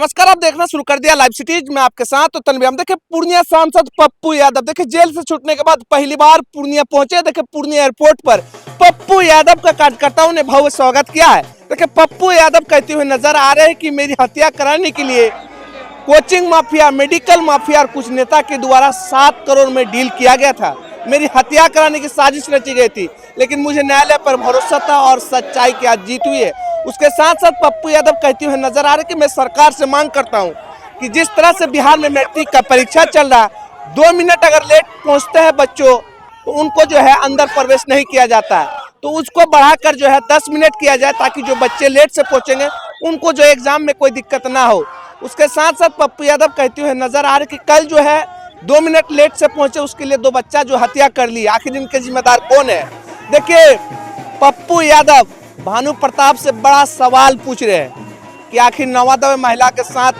नमस्कार, आप देखना शुरू कर दिया लाइव सिटीज में आपके साथ। तो तनवीर, हम देखिए पूर्णिया सांसद पप्पू यादव देखिए जेल से छूटने के बाद पहली बार पूर्णिया पहुंचे। देखिए पूर्णिया एयरपोर्ट पर पप्पू यादव का कार्यकर्ताओं ने भव्य स्वागत किया है। देखिए पप्पू यादव कहते हुए नजर आ रहे हैं कि मेरी हत्या कराने के लिए कोचिंग माफिया, मेडिकल माफिया और कुछ नेता के द्वारा 7 करोड़ में डील किया गया था। मेरी हत्या कराने की साजिश रची गई थी, लेकिन मुझे न्यायालय पर भरोसा था और सच्चाई की आज जीत हुई है। उसके साथ साथ पप्पू यादव कहते हुए नजर आ रहे कि मैं सरकार से मांग करता हूं कि जिस तरह से बिहार में मैट्रिक का परीक्षा चल रहा, 2 मिनट अगर लेट पहुंचते हैं बच्चों तो उनको जो है अंदर प्रवेश नहीं किया जाता है, तो उसको बढ़ाकर जो है 10 मिनट किया जाए, ताकि जो बच्चे लेट से पहुंचेंगे उनको जो एग्जाम में कोई दिक्कत ना हो। उसके साथ साथ पप्पू यादव कहते हुए नजर आ रहे कि कल जो है 2 मिनट लेट से पहुंचे, उसके लिए 2 बच्चा जो हत्या कर ली, आखिर इनके जिम्मेदार कौन है। देखिए पप्पू यादव भानु प्रताप से बड़ा सवाल पूछ रहे हैं कि आखिर नवादा में महिला के साथ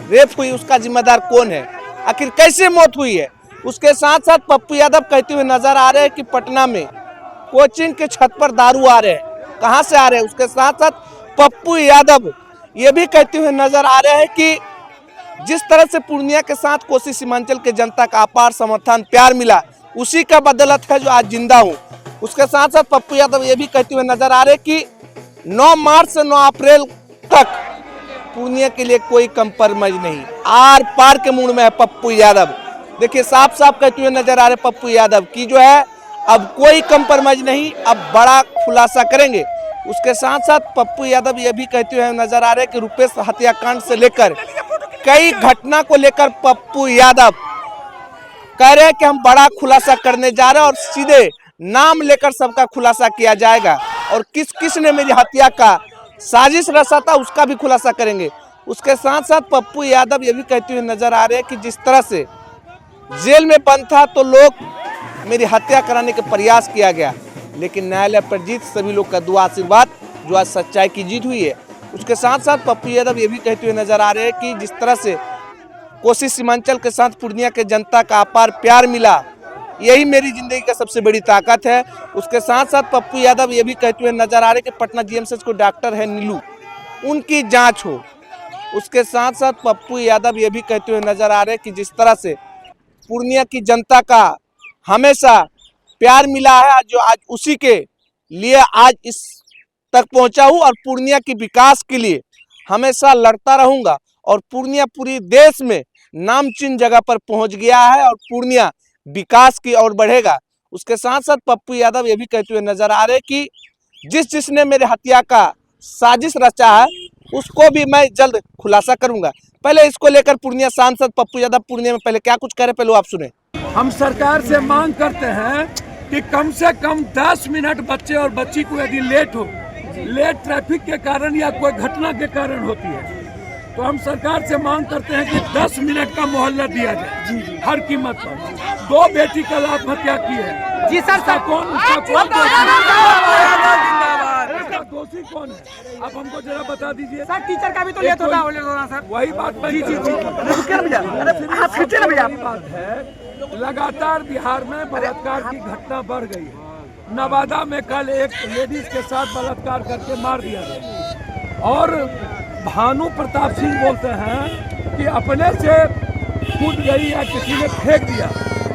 रेप हुई, उसका जिम्मेदार कौन है, आखिर कैसे मौत हुई है। उसके साथ साथ पप्पू यादव कहते हुए नजर आ रहे हैं कि पटना में कोचिंग के छत पर दारू आ रहे हैं, कहां से आ रहे हैं। उसके साथ साथ पप्पू यादव ये भी कहते हुए नजर आ रहे हैं कि जिस तरह से पूर्णिया के साथ कोसी सीमांचल के जनता का अपार समर्थन, प्यार मिला, उसी का बदौलत है जो आज जिंदा हूं। उसके साथ साथ पप्पू यादव ये भी कहते हुए नजर आ रहे कि 9 मार्च से 9 अप्रैल तक पूर्णिया के लिए कोई कंप्रोमाइज नहीं, आर पार के मूड में है पप्पू यादव। देखिए साफ साफ कहते हुए नजर आ रहे पप्पू यादव की जो है अब कोई कंप्रोमाइज नहीं, अब बड़ा खुलासा करेंगे। उसके साथ साथ पप्पू यादव ये भी कहते हुए नजर आ रहे कि रुपेश हत्याकांड से लेकर कई घटना को लेकर पप्पू यादव कह रहे हैं कि हम बड़ा खुलासा करने जा रहे हैं और सीधे नाम लेकर सबका खुलासा किया जाएगा, और किस किस ने मेरी हत्या का साजिश रचा था उसका भी खुलासा करेंगे। उसके साथ साथ पप्पू यादव ये भी कहते हुए नजर आ रहे हैं कि जिस तरह से जेल में बंद था तो लोग मेरी हत्या कराने के प्रयास किया गया, लेकिन न्यायालय पर जीत, सभी लोग का दुआ आशीर्वाद, जो आज सच्चाई की जीत हुई है। उसके साथ साथ पप्पू यादव ये भी कहते हुए नजर आ रहे हैं कि जिस तरह से कोसी सीमांचल के साथ पूर्णिया के जनता का अपार प्यार मिला, यही मेरी जिंदगी का सबसे बड़ी ताकत है। उसके साथ साथ पप्पू यादव ये भी कहते हुए नजर आ रहे कि पटना जीएमसीएच को डॉक्टर है नीलू, उनकी जांच हो। उसके साथ साथ पप्पू यादव ये भी कहते हुए नजर आ रहे कि जिस तरह से पूर्णिया की जनता का हमेशा प्यार मिला है, जो आज उसी के लिए आज इस तक पहुंचा हूं और पूर्णिया की विकास के लिए हमेशा लड़ता रहूंगा, और पूर्णिया पूरी देश में नामचीन जगह पर पहुंच गया है और पूर्णिया विकास की ओर बढ़ेगा। उसके साथ साथ पप्पू यादव ये भी कहते हुए नजर आ रहे कि जिसने मेरे हत्या का साजिश रचा है उसको भी मैं जल्द खुलासा करूंगा। पहले इसको लेकर पूर्णिया सांसद पप्पू यादव पूर्णिया में पहले क्या कुछ कह रहे, पहले आप सुने। हम सरकार से मांग करते हैं कि कम से कम 10 मिनट बच्चे और बच्ची को यदि लेट हो, लेट ट्रैफिक के कारण या कोई घटना के कारण होती है, तो हम सरकार से मांग करते हैं कि 10 मिनट का मोहल्ला दिया जाए हर कीमत पर। 2 बेटी कल आत्महत्या की है जी सर, दोषी कौन है आप हमको जरा बता दीजिए सर। टीचर का भी तो लेट होता है सर, वही बात जी जी जी बात है। लगातार बिहार में बलात्कार की घटना बढ़ गई है। नवादा में कल एक लेडीज के साथ बलात्कार करके मार दिया गया, और भानु प्रताप सिंह बोलते हैं कि अपने से कूद गई या किसी ने फेंक दिया।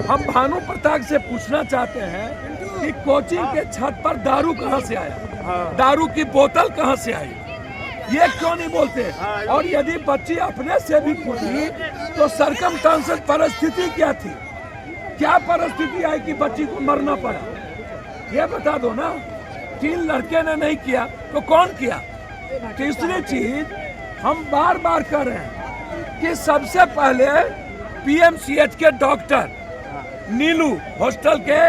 हम भानु प्रताप से पूछना चाहते हैं कि कोचिंग के छत पर दारू कहां से आया, दारू की बोतल कहां से आई, ये क्यों नहीं बोलते। और यदि बच्ची अपने से भी कूदी तो सरकमस्टेंसेस परिस्थिति क्या थी, क्या परिस्थिति आई कि बच्ची को मरना पड़ा, ये बता दो ना। 3 लड़के ने नहीं किया तो कौन किया। तीसरी चीज हम बार बार कर रहे हैं कि सबसे पहले पीएमसीएच के डॉक्टर नीलू हॉस्टल के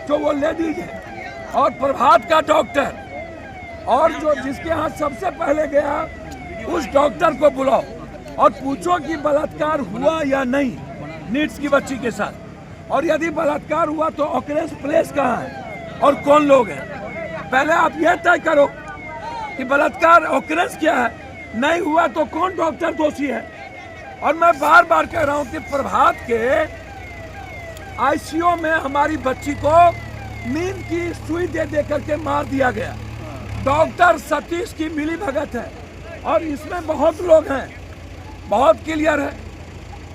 जो वो लेडीज है, और प्रभात का डॉक्टर, और जो जिसके यहाँ सबसे पहले गया उस डॉक्टर को बुलाओ और पूछो कि बलात्कार हुआ या नहीं नीड्स की बच्ची के साथ, और यदि बलात्कार हुआ तो ऑकरेंस प्लेस कहाँ है और कौन लोग हैं। पहले आप यह तय करो कि बलात्कार ऑकरेंस क्या है, नहीं हुआ तो कौन डॉक्टर दोषी है। और मैं बार बार कह रहा हूं कि प्रभात के आईसीयू में हमारी बच्ची को नींद की सुई दे दे करके मार दिया गया। डॉक्टर सतीश की मिली भगत है, और इसमें बहुत लोग हैं बहुत क्लियर है।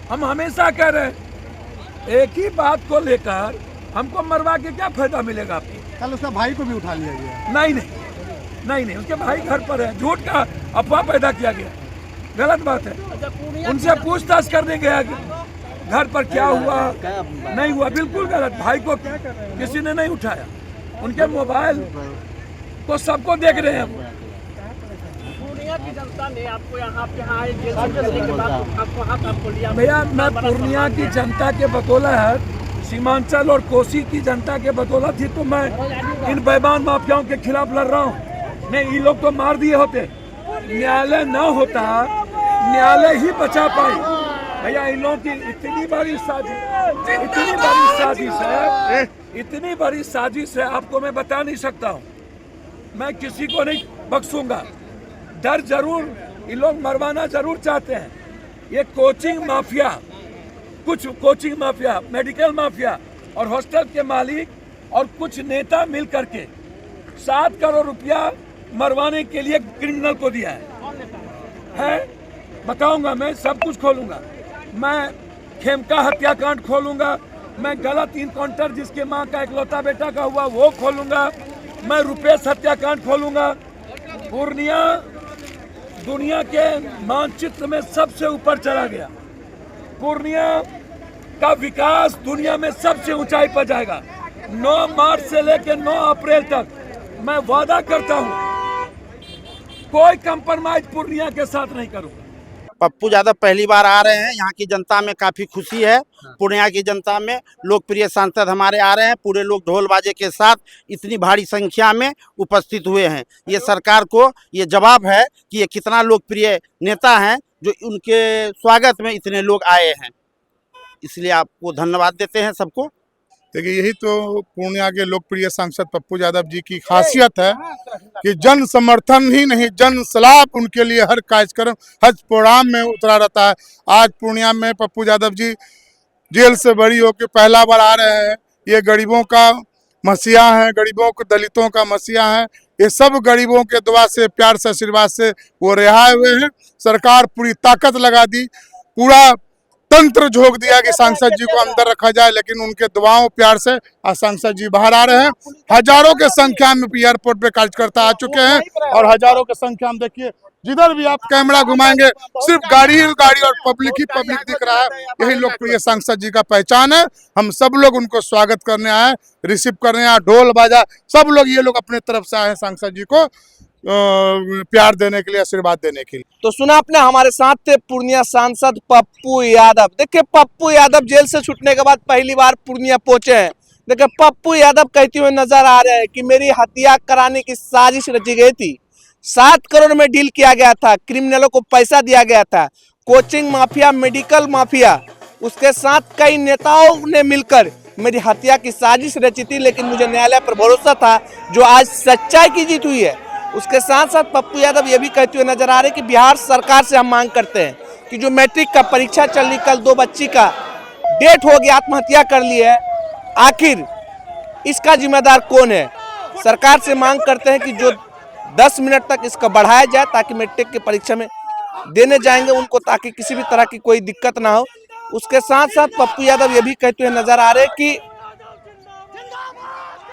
हम हमेशा कह रहे हैं, एक ही बात को लेकर हमको मरवा के क्या फायदा मिलेगा आपको? कल उसका भाई को भी उठा लिया गया। नहीं, उसके भाई घर पर है, झूठ का अफवाह पैदा किया गया, गलत बात है। उनसे पूछताछ करने गया घर पर क्या हुआ नहीं हुआ, बिल्कुल गलत। भाई को किसी ने नहीं उठाया, उनके मोबाइल को सबको देख रहे हैं। पूर्णिया की जनता ने आपको यहाँ पे आए जेल से निकलने के बाद आपको हाथ आपको लिया। भैया मैं पूर्णिया की जनता के बदौलत, सीमांचल और कोसी की जनता के बदौलत ही तो मैं इन बेईमान माफियाओं के खिलाफ लड़ रहा हूँ। नहीं, ये लोग तो मार दिए होते, न्यायालय न होता, न्यायालय ही बचा पाई। भैया इन लोगों की इतनी बड़ी साजिश है, आपको मैं बता नहीं सकता हूँ। मैं किसी को नहीं बख्शूंगा। डर जरूर, ये लोग मरवाना जरूर चाहते हैं। ये कोचिंग माफिया, कुछ कोचिंग माफिया, मेडिकल माफिया और हॉस्टल के मालिक और कुछ नेता मिल करके 7 करोड़ रुपया मरवाने के लिए क्रिमिनल को दिया है। बताऊंगा, मैं सब कुछ खोलूंगा। मैं खेमका हत्याकांड खोलूंगा, मैं गलत इनकाउंटर जिसके मां का इकलौता बेटा का हुआ वो खोलूंगा, मैं रुपेश हत्याकांड खोलूंगा। पूर्णिया दुनिया के मानचित्र में सबसे ऊपर चला गया। पूर्णिया का विकास दुनिया में सबसे ऊंचाई पर जाएगा। 9 मार्च से लेकर 9 अप्रैल तक मैं वादा करता हूं, कोई कंप्रोमाइज पूर्णिया के साथ नहीं करूंगा। पप्पू यादव पहली बार आ रहे हैं, यहाँ की जनता में काफ़ी खुशी है। पूर्णिया की जनता में लोकप्रिय सांसद हमारे आ रहे हैं, पूरे लोग ढोल बाजे के साथ इतनी भारी संख्या में उपस्थित हुए हैं। ये सरकार को ये जवाब है कि ये कितना लोकप्रिय नेता हैं जो उनके स्वागत में इतने लोग आए हैं। इसलिए आपको धन्यवाद देते हैं सबको। देखिए, यही तो पूर्णिया के लोकप्रिय सांसद पप्पू यादव जी की खासियत है कि जन समर्थन ही नहीं, जन सलाह उनके लिए हर कार्यक्रम, हर प्रोग्राम में उतरा रहता है। आज पूर्णिया में पप्पू यादव जी जेल से बरी होकर पहला बार आ रहे हैं। ये गरीबों का मसीहा है, गरीबों को, दलितों का मसीहा है। ये सब गरीबों के दुआ से, प्यार से, आशीर्वाद से वो रिहाए हुए हैं। सरकार पूरी ताकत लगा दी, पूरा तंत्र झोंक दिया कि सांसद जी को अंदर रखा जाए, लेकिन उनके दुआओं प्यार से आज सांसद जी बाहर आ रहे हैं। हजारों के संख्या में एयरपोर्ट पे कार्यकर्ता आ चुके हैं और हजारों के संख्या में देखिए, जिधर भी आप कैमरा घुमाएंगे सिर्फ गाड़ी ही गाड़ी और पब्लिक ही पब्लिक दिख रहा है। यही लोकप्रिय सांसद जी का पहचान है। हम सब लोग उनको स्वागत करने आए, रिसीव करने आए, ढोल बाजा सब लोग, ये लोग अपने तरफ से आए हैं सांसद जी को प्यार देने के लिए, आशीर्वाद देने के लिए। तो सुना आपने, हमारे साथ थे पूर्णिया सांसद पप्पू यादव। देखिए, पप्पू यादव जेल से छूटने के बाद पहली बार पूर्णिया पहुंचे हैं। देखिए, पप्पू यादव कहते हुए नजर आ रहे हैं कि मेरी हत्या कराने की साजिश रची गई थी, 7 करोड़ में डील किया गया था, क्रिमिनलों को पैसा दिया गया था, कोचिंग माफिया, मेडिकल माफिया, उसके साथ कई नेताओं ने मिलकर मेरी हत्या की साजिश रची थी, लेकिन मुझे न्यायालय पर भरोसा था, जो आज सच्चाई की जीत हुई है। उसके साथ साथ पप्पू यादव ये भी कहते हुए नजर आ रहे हैं कि बिहार सरकार से हम मांग करते हैं कि जो मैट्रिक का परीक्षा चल रही, कल 2 बच्ची का डेट हो गया, आत्महत्या कर ली है, आखिर इसका जिम्मेदार कौन है? सरकार से मांग करते हैं कि जो 10 मिनट तक इसका बढ़ाया जाए, ताकि मैट्रिक की परीक्षा में देने जाएंगे उनको, ताकि किसी भी तरह की कोई दिक्कत ना हो। उसके साथ साथ पप्पू यादव ये भी कहते हुए नजर आ रहे हैं कि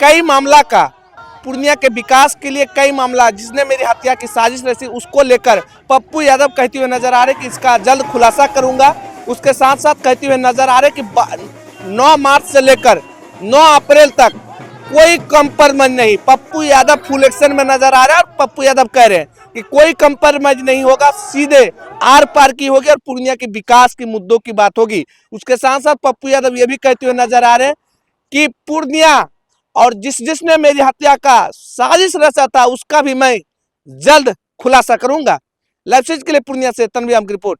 कई मामला का, पूर्णिया के विकास के लिए कई मामला, जिसने मेरी हत्या की साजिश रची, उसको लेकर पप्पू यादव कहते हुए नजर आ रहे कि इसका जल्द खुलासा करूंगा। उसके साथ साथ कहते हुए नजर आ रहे कि 9 मार्च से लेकर 9 अप्रैल तक कोई कंप्रोमाइज नहीं। पप्पू यादव फुल एक्शन में नजर आ रहे हैं और पप्पू यादव कह रहे हैं कि कोई कंप्रोमाइज नहीं होगा, सीधे आर पार की होगी और पूर्णिया के विकास के मुद्दों की बात होगी। उसके साथ साथ पप्पू यादव ये भी कहते हुए नजर आ रहे हैं कि पूर्णिया और जिसने मेरी हत्या का साजिश रचा था, उसका भी मैं जल्द खुलासा करूंगा। लाइव सीरीज के लिए पूर्णिया से तनवीर अहमद की रिपोर्ट।